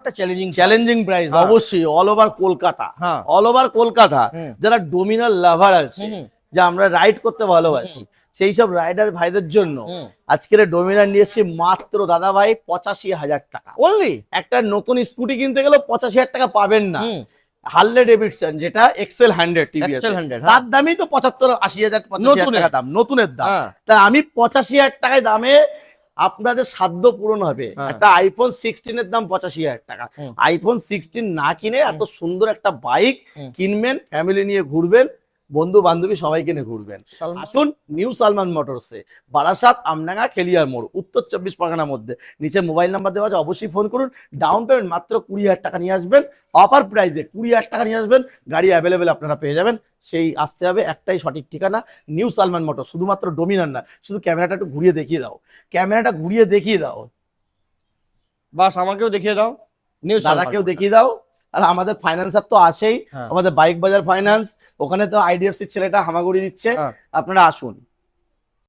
একটা challenging price অবশ্যই all over Kolkata, all over Kolkata যারা ডোমিনার লাভার আছে, যা আমরা রাইড করতে ভালোবাসি, সেই সব রাইডার ভাইদের জন্য আজকের ডোমিনার নিয়ে এসেছি মাত্র দাদা ভাই 85,000 টাকা। অনলি একটা নতুন স্কুটি কিনতে গেলেও 85,000 টাকা পাবেন না। হার্লে ডেভিডসন যেটা এক্সেল 100 টিভিএস, তার দামই তো 75-80,000 টাকা দাম, নতুনের দাম। তা আমি 85,000 টাকায় দামে আপনাদের সাধ্য পূরণ হবে। একটা আইফোন 16 এর দাম 85,000 টাকা। আইফোন 16 না কিনে এত সুন্দর একটা বাইক কিনবেন, ফ্যামিলি নিয়ে ঘুরবেন, বন্ধু বান্ধবী সবাই কিনে ঘুরবেন। আসুন নিউ সালমান মোটরসে, বারাসাত, আমডাঙ্গা, খেলিয়ার মোড়, উত্তর 24 পরগনার মধ্যে। নিচে মোবাইল নাম্বার দেওয়া আছে, অবশ্যই ফোন করুন। ডাউন পেমেন্ট মাত্র 20,000 টাকা নিয়ে আসবেন, অফার প্রাইসে 20,000 টাকা নিয়ে আসবেন, গাড়ি অ্যাভেলেবেল আপনারা পেয়ে যাবেন। সেই আসতে হবে, একটাই সঠিক ঠিকানা নিউ সালমান মোটর। শুধুমাত্র ডোমিনার না, শুধু ক্যামেরাটা একটু ঘুরিয়ে দেখিয়ে দাও, ক্যামেরাটা ঘুরিয়ে দেখিয়ে দাও, বাস আমাকেও দেখিয়ে দাও, নিউ দাদাকেও দেখিয়ে দাও। আর আমাদের ফাইন্যান্সার তো আছেই, আমাদের বাইক বাজার ফাইন্যান্স, ওখানে তো আইডিএফসির ছেলেটা হামাগুড়ি দিচ্ছে। আপনারা আসুন।